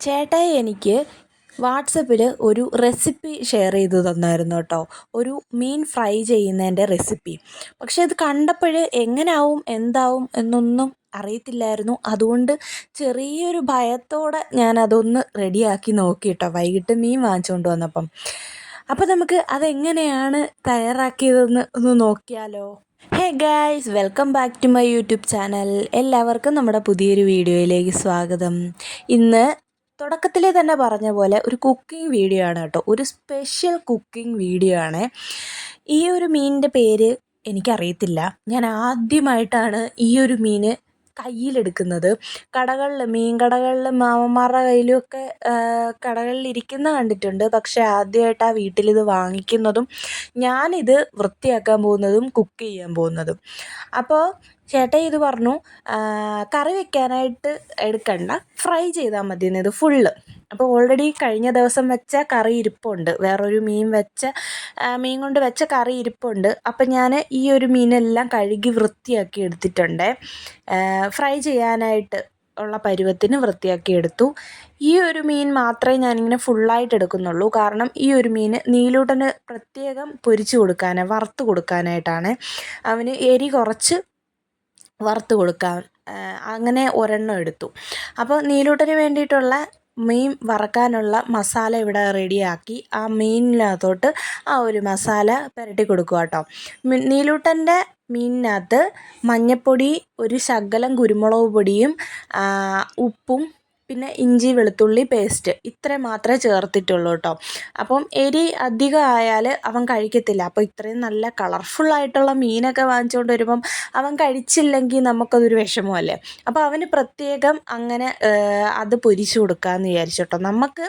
ചേട്ടായി എനിക്ക് വാട്സപ്പിൽ ഒരു റെസിപ്പി ഷെയർ ചെയ്ത് തന്നായിരുന്നു കേട്ടോ. ഒരു മീൻ ഫ്രൈ ചെയ്യുന്നതിൻ്റെ റെസിപ്പി. പക്ഷെ അത് കണ്ടപ്പോൾ എങ്ങനെയാവും എന്താവും എന്നൊന്നും അറിയത്തില്ലായിരുന്നു. അതുകൊണ്ട് ചെറിയൊരു ഭയത്തോടെ ഞാനതൊന്ന് റെഡിയാക്കി നോക്കി കേട്ടോ, വൈകിട്ട് മീൻ വാങ്ങിച്ചുകൊണ്ട് വന്നപ്പം. അപ്പോൾ നമുക്ക് അതെങ്ങനെയാണ് തയ്യാറാക്കിയതെന്ന് ഒന്ന് നോക്കിയാലോ? Hey guys, welcome back to my YouTube channel. എല്ലാവർക്കും നമ്മുടെ പുതിയൊരു വീഡിയോയിലേക്ക് സ്വാഗതം. ഇന്ന് തുടക്കത്തിലെ തന്നെ പറഞ്ഞ പോലെ ഒരു കുക്കിംഗ് വീഡിയോ ആണ് കേട്ടോ. ഒരു സ്പെഷ്യൽ കുക്കിംഗ് വീഡിയോ ആണ്. ഈ ഒരു മീനിൻ്റെ പേര് എനിക്കറിയത്തില്ല. ഞാൻ ആദ്യമായിട്ടാണ് ഈ ഒരു മീൻ കയ്യിലെടുക്കുന്നത്. മീൻ കടകളിലും മാമന്മാരുടെ കയ്യിലുമൊക്കെ കടകളിൽ ഇരിക്കുന്ന കണ്ടിട്ടുണ്ട്. പക്ഷേ ആദ്യമായിട്ടാണ് വീട്ടിലിത് വാങ്ങിക്കുന്നതും ഞാനിത് വൃത്തിയാക്കാൻ പോകുന്നതും കുക്ക് ചെയ്യാൻ പോകുന്നതും. അപ്പോൾ ചേട്ടായി ഇത് പറഞ്ഞു, കറി വെക്കാനായിട്ട് എടുക്കണ്ട, ഫ്രൈ ചെയ്താൽ മതി ഇത് ഫുള്ള്. അപ്പോൾ ഓൾറെഡി കഴിഞ്ഞ ദിവസം വെച്ച കറി ഇരിപ്പുണ്ട്, വേറൊരു മീൻ കൊണ്ട് വെച്ച കറി ഇരിപ്പുണ്ട്. അപ്പം ഞാൻ ഈ ഒരു മീനെല്ലാം കഴുകി വൃത്തിയാക്കി എടുത്തിട്ടുണ്ട്. ഫ്രൈ ചെയ്യാനായിട്ട് ഉള്ള പരുവത്തിന് വൃത്തിയാക്കി എടുത്തു. ഈ ഒരു മീൻ മാത്രമേ ഞാനിങ്ങനെ ഫുള്ളായിട്ട് എടുക്കുന്നുള്ളൂ. കാരണം ഈ ഒരു മീൻ നീലൂട്ടന് പ്രത്യേകം വറുത്ത് കൊടുക്കാനായിട്ടാണ്. അവന് എരി കുറച്ച് വറുത്ത് കൊടുക്കാൻ, അങ്ങനെ ഒരെണ്ണം എടുത്തു. അപ്പോൾ നീലൂട്ടന് വേണ്ടിയിട്ടുള്ള മീൻ വറക്കാനുള്ള മസാല ഇവിടെ റെഡിയാക്കി ആ മീനിനകത്തോട്ട് ആ ഒരു മസാല പുരട്ടി കൊടുക്കുക കേട്ടോ. നീലൂട്ടൻ്റെ മീനിനകത്ത് മഞ്ഞൾപ്പൊടി, ഒരു ശകലം കുരുമുളക് പൊടിയും ഉപ്പും പിന്നെ ഇഞ്ചി വെളുത്തുള്ളി പേസ്റ്റ് ഇത്രയും മാത്രമേ ചേർത്തിട്ടുള്ളൂ കേട്ടോ. അപ്പം എരി അധികം ആയാൽ അവൻ കഴിക്കത്തില്ല. അപ്പോൾ ഇത്രയും നല്ല കളർഫുള്ളായിട്ടുള്ള മീനൊക്കെ വാങ്ങിച്ചുകൊണ്ട് വരുമ്പം അവൻ കഴിച്ചില്ലെങ്കിൽ നമുക്കതൊരു വിഷമമല്ലേ. അപ്പോൾ അവന് പ്രത്യേകം അങ്ങനെ അത് പൊരിച്ചു കൊടുക്കാമെന്ന് വിചാരിച്ചു കേട്ടോ. നമുക്ക്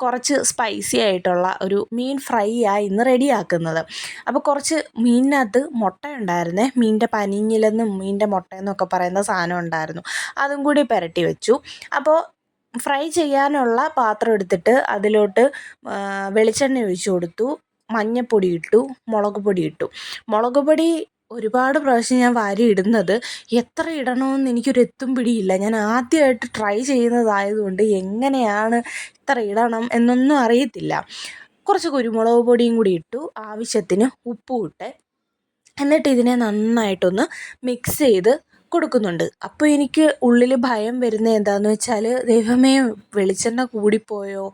കുറച്ച് സ്പൈസി ആയിട്ടുള്ള ഒരു മീൻ ഫ്രൈ ഇന്ന് റെഡിയാക്കുന്നത്. അപ്പോൾ കുറച്ച് മീനിനകത്ത് മുട്ട ഉണ്ടായിരുന്നേ. മീനിൻ്റെ പനിഞ്ഞിലെന്നും മീനിൻ്റെ മുട്ടയെന്നൊക്കെ പറയുന്ന സാധനം ഉണ്ടായിരുന്നു. അതും കൂടി പുരട്ടി വെച്ചു. അപ്പോൾ ഫ്രൈ ചെയ്യാനുള്ള പാത്രം എടുത്തിട്ട് അതിലോട്ട് വെളിച്ചെണ്ണ ഒഴിച്ചു കൊടുത്തു, മഞ്ഞൾപ്പൊടി ഇട്ടു, മുളക് പൊടി ഇട്ടു. മുളക് പൊടി ഒരുപാട് പ്രാവശ്യം ഞാൻ വാരി ഇടുന്നത്, എത്ര ഇടണമെന്ന് എനിക്കൊരു എത്തും പിടിയില്ല. ഞാൻ ആദ്യമായിട്ട് ട്രൈ ചെയ്യുന്നതായതുകൊണ്ട് എങ്ങനെയാണ് ഇത്ര ഇടണം എന്നൊന്നും അറിയത്തില്ല. കുറച്ച് കുരുമുളക് പൊടിയും കൂടി ഇട്ടു, ആവശ്യത്തിന് ഉപ്പും ഇട്ട്, എന്നിട്ട് ഇതിനെ നന്നായിട്ടൊന്ന് മിക്സ് ചെയ്ത് കൊടുക്കുന്നുണ്ട്. അപ്പോൾ എനിക്ക് ഉള്ളിൽ ഭയം വരുന്നത് എന്താണെന്ന് വെച്ചാൽ, ദൈവമേ വെളിച്ചെണ്ണ കൂടിപ്പോയോ,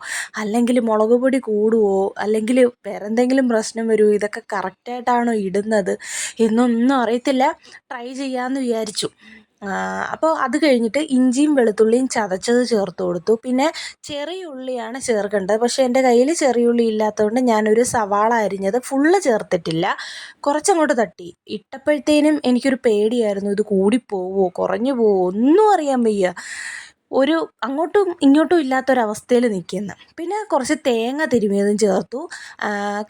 അല്ലെങ്കിൽ മുളക് പൊടി കൂടുമോ, അല്ലെങ്കിൽ വേറെ എന്തെങ്കിലും പ്രശ്നം വരുമോ, ഇതൊക്കെ കറക്റ്റായിട്ടാണോ ഇടുന്നത് എന്നൊന്നും അറിയത്തില്ല. ട്രൈ ചെയ്യാമെന്ന് വിചാരിച്ചു. അപ്പോൾ അത് കഴിഞ്ഞിട്ട് ഇഞ്ചിയും വെളുത്തുള്ളിയും ചതച്ചത് ചേർത്ത് കൊടുത്തു. പിന്നെ ചെറിയ ഉള്ളിയാണ് ചേർക്കേണ്ടത്. പക്ഷേ എൻ്റെ കയ്യിൽ ചെറിയ ഉള്ളി ഇല്ലാത്തതുകൊണ്ട് ഞാനൊരു സവാള അരിഞ്ഞത് ഫുള്ള് ചേർത്തിട്ടില്ല, കുറച്ചങ്ങോട്ട് തട്ടി. ഇട്ടപ്പോഴത്തേനും എനിക്കൊരു പേടിയായിരുന്നു, ഇത് കൂടിപ്പോവോ കുറഞ്ഞു പോവോ ഒന്നും അറിയാൻ വയ്യ. ഒരു അങ്ങോട്ടും ഇങ്ങോട്ടും ഇല്ലാത്തൊരവസ്ഥയിൽ നിൽക്കുന്നു. പിന്നെ കുറച്ച് തേങ്ങ തിരുമിയതും ചേർത്തു.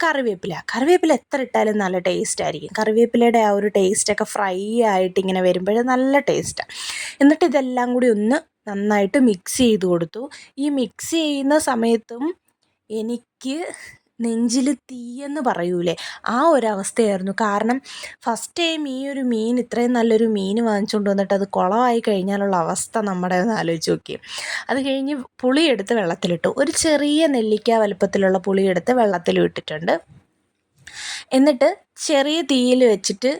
കറിവേപ്പില എത്ര ഇട്ടാലും നല്ല ടേസ്റ്റ് ആയിരിക്കും. കറിവേപ്പിലയുടെ ആ ഒരു ടേസ്റ്റൊക്കെ ഫ്രൈ ആയിട്ട് ഇങ്ങനെ വരുമ്പോൾ നല്ല ടേസ്റ്റാണ്. എന്നിട്ട് ഇതെല്ലാം കൂടി ഒന്ന് നന്നായിട്ട് മിക്സ് ചെയ്ത് കൊടുത്തു. ഈ മിക്സ് ചെയ്യുന്ന സമയത്തും എനിക്ക് നെഞ്ചിൽ തീയെന്ന് പറയൂലേ, ആ ഒരവസ്ഥയായിരുന്നു. കാരണം ഫസ്റ്റ് ടൈം ഈ ഒരു മീൻ, ഇത്രയും നല്ലൊരു മീൻ വാങ്ങിച്ചുകൊണ്ട് വന്നിട്ട് അത് കുളമായി കഴിഞ്ഞാലുള്ള അവസ്ഥ നമ്മുടെ ഒന്ന് ആലോചിച്ച് നോക്കി. അത് കഴിഞ്ഞ് പുളിയെടുത്ത് വെള്ളത്തിലിട്ടു. ഒരു ചെറിയ നെല്ലിക്ക വലുപ്പത്തിലുള്ള പുളിയെടുത്ത് വെള്ളത്തിൽ ഇട്ടിട്ടുണ്ട്. എന്നിട്ട് ചെറിയ തീയിൽ വെച്ചിട്ട്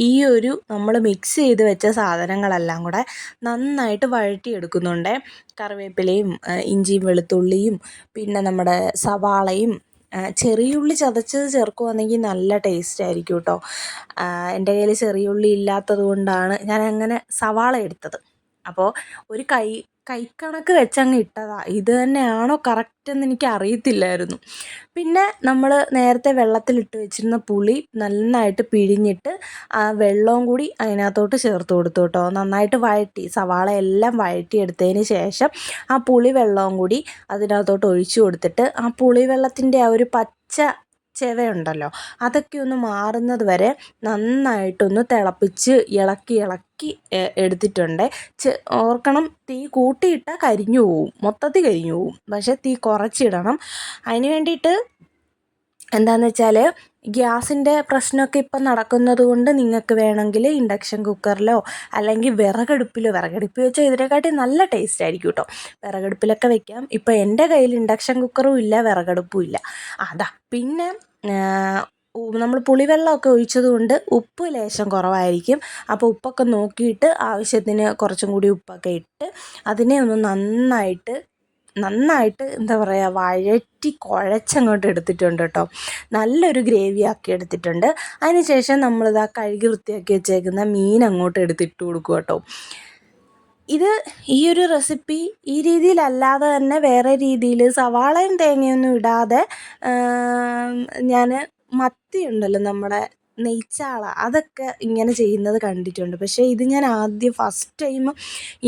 ഈ ഒരു നമ്മൾ മിക്സ് ചെയ്ത് വെച്ച സാധനങ്ങളെല്ലാം കൂടെ നന്നായിട്ട് വഴറ്റിയെടുക്കുന്നുണ്ട്. കറിവേപ്പിലയും ഇഞ്ചിയും വെളുത്തുള്ളിയും പിന്നെ നമ്മുടെ സവാളയും ചെറിയുള്ളി ചതച്ചത് ചേർക്കുകയാണെങ്കിൽ നല്ല ടേസ്റ്റ് ആയിരിക്കും കേട്ടോ. എൻ്റെ കയ്യിൽ ചെറിയുള്ളി ഇല്ലാത്തത് കൊണ്ടാണ് ഞാൻ അങ്ങനെ സവാള എടുത്തത്. അപ്പോൾ ഒരു കൈക്കണക്ക് വെച്ചങ്ങ് ഇട്ടതാണ്. ഇത് തന്നെയാണോ കറക്റ്റ് എന്ന് എനിക്ക് അറിയത്തില്ലായിരുന്നു. പിന്നെ നമ്മൾ നേരത്തെ വെള്ളത്തിലിട്ട് വെച്ചിരുന്ന പുളി നന്നായിട്ട് പിഴിഞ്ഞിട്ട് ആ വെള്ളവും കൂടി അതിനകത്തോട്ട് ചേർത്ത് കൊടുത്തു കേട്ടോ. നന്നായിട്ട് വഴറ്റി, സവാള എല്ലാം വഴറ്റിയെടുത്തതിന് ശേഷം ആ പുളി വെള്ളവും കൂടി അതിനകത്തോട്ട് ഒഴിച്ചു കൊടുത്തിട്ട് ആ പുളി വെള്ളത്തിൻ്റെ ആ ഒരു പച്ച ചെവയുണ്ടല്ലോ, അതൊക്കെ ഒന്ന് മാറുന്നത് വരെ നന്നായിട്ടൊന്ന് തിളപ്പിച്ച് ഇളക്കി എടുത്തിട്ടുണ്ട്. ഓർക്കണം, തീ കൂട്ടിയിട്ടാൽ കരിഞ്ഞു പോവും, മൊത്തത്തിൽ കരിഞ്ഞു പോവും. പക്ഷേ തീ കുറച്ചിടണം. അതിന് വേണ്ടിയിട്ട് എന്താണെന്ന് വെച്ചാൽ ഗ്യാസിൻ്റെ പ്രശ്നമൊക്കെ ഇപ്പം നടക്കുന്നത് കൊണ്ട് നിങ്ങൾക്ക് വേണമെങ്കിൽ ഇൻഡക്ഷൻ കുക്കറിലോ അല്ലെങ്കിൽ വിറകടുപ്പിൽ വെച്ചാൽ ഇതിനെക്കാട്ടി നല്ല ടേസ്റ്റ് ആയിരിക്കും കേട്ടോ. വിറകടുപ്പിലൊക്കെ വെക്കാം. ഇപ്പം എൻ്റെ കയ്യിൽ ഇൻഡക്ഷൻ കുക്കറും ഇല്ല, വിറകടുപ്പും ഇല്ല. അതാ പിന്നെ നമ്മൾ പുളിവെള്ളമൊക്കെ ഒഴിച്ചത് കൊണ്ട് ഉപ്പ് ലേശം കുറവായിരിക്കും. അപ്പോൾ ഉപ്പൊക്കെ നോക്കിയിട്ട് ആവശ്യത്തിന് കുറച്ചും കൂടി ഉപ്പൊക്കെ ഇട്ട് അതിനെ ഒന്ന് നന്നായിട്ട് എന്താ പറയുക, വഴറ്റി കുഴച്ചങ്ങോട്ട് എടുത്തിട്ടുണ്ട് കേട്ടോ. നല്ലൊരു ഗ്രേവി ആക്കി എടുത്തിട്ടുണ്ട്. അതിന് ശേഷം നമ്മളിതാ കഴുകി വൃത്തിയാക്കി വെച്ചേക്കുന്ന മീൻ അങ്ങോട്ട് എടുത്തിട്ട് കൊടുക്കുക കേട്ടോ. ഈ ഒരു റെസിപ്പി ഈ രീതിയിലല്ലാതെ തന്നെ വേറെ രീതിയിൽ സവാളയും തേങ്ങയൊന്നും ഇടാതെ ഞാൻ മത്തി ഉണ്ടല്ലോ, നമ്മുടെ നെയ്ച്ചാള, അതൊക്കെ ഇങ്ങനെ ചെയ്യുന്നത് കണ്ടിട്ടുണ്ട്. പക്ഷേ ഇത് ഞാൻ ഫസ്റ്റ് ടൈം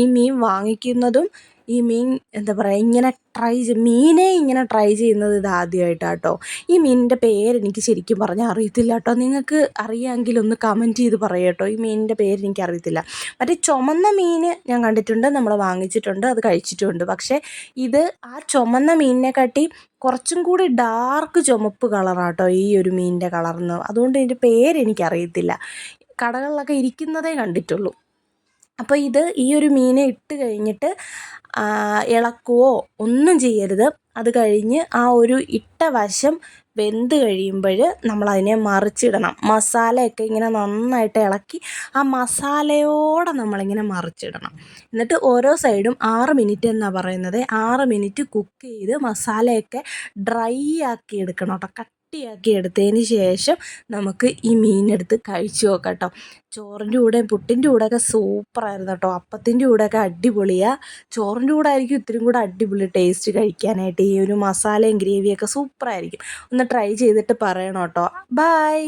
ഈ മീൻ വാങ്ങിക്കുന്നതും ഈ മീൻ എന്താ പറയുക മീനെ ഇങ്ങനെ ട്രൈ ചെയ്യുന്നത് ഇത് ആദ്യമായിട്ടാണ് കേട്ടോ. ഈ മീനിൻ്റെ പേരെനിക്ക് ശരിക്കും പറഞ്ഞാൽ അറിയത്തില്ല കേട്ടോ. നിങ്ങൾക്ക് അറിയാമെങ്കിൽ ഒന്ന് കമൻറ്റ് ചെയ്ത് പറയുക കേട്ടോ. ഈ മീനിൻ്റെ പേരെനിക്ക് അറിയത്തില്ല. മറ്റേ ചുമന്ന മീൻ ഞാൻ കണ്ടിട്ടുണ്ട്, നമ്മൾ വാങ്ങിച്ചിട്ടുണ്ട്, അത് കഴിച്ചിട്ടുമുണ്ട്. പക്ഷേ ഇത് ആ ചുമന്ന മീനിനെക്കാട്ടി കുറച്ചും കൂടി ഡാർക്ക് ചുമപ്പ് കളറാട്ടോ ഈ ഒരു മീനിൻ്റെ കളർന്ന്. അതുകൊണ്ട് ഇതിൻ്റെ പേരെനിക്കറിയത്തില്ല. കടകളിലൊക്കെ ഇരിക്കുന്നതേ കണ്ടിട്ടുള്ളൂ. അപ്പോൾ ഈ ഒരു മീനെ ഇട്ട് കഴിഞ്ഞിട്ട് ഇളക്കുകയോ ഒന്നും ചെയ്യരുത്. അത് കഴിഞ്ഞ് ആ ഒരു ഇട്ട വശം വെന്ത് കഴിയുമ്പോൾ നമ്മളതിനെ മറിച്ചിടണം. മസാലയൊക്കെ ഇങ്ങനെ നന്നായിട്ട് ഇളക്കി ആ മസാലയോടെ നമ്മളിങ്ങനെ മറിച്ചിടണം. എന്നിട്ട് ഓരോ സൈഡും 6 മിനിറ്റ് എന്നാണ് പറയുന്നത്. 6 മിനിറ്റ് കുക്ക് ചെയ്ത് മസാലയൊക്കെ ഡ്രൈ ആക്കി എടുക്കണം കേട്ടോ. കട്ടിയാക്കി എടുത്തതിന് ശേഷം നമുക്ക് ഈ മീനെടുത്ത് കഴിച്ചു നോക്കാം കേട്ടോ. ചോറിൻ്റെ കൂടെ പുട്ടിൻ്റെ കൂടെയൊക്കെ സൂപ്പറായിരുന്നു കേട്ടോ. അപ്പത്തിൻ്റെ കൂടെയൊക്കെ അടിപൊളിയാണ്. ചോറിൻ്റെ കൂടെ ആയിരിക്കും ഇത്തിരി കൂടെ അടിപൊളി ടേസ്റ്റ് കഴിക്കാനായിട്ട്. ഈ ഒരു മസാലയും ഗ്രേവിയൊക്കെ സൂപ്പറായിരിക്കും. ഒന്ന് ട്രൈ ചെയ്തിട്ട് പറയണം കേട്ടോ. ബൈ.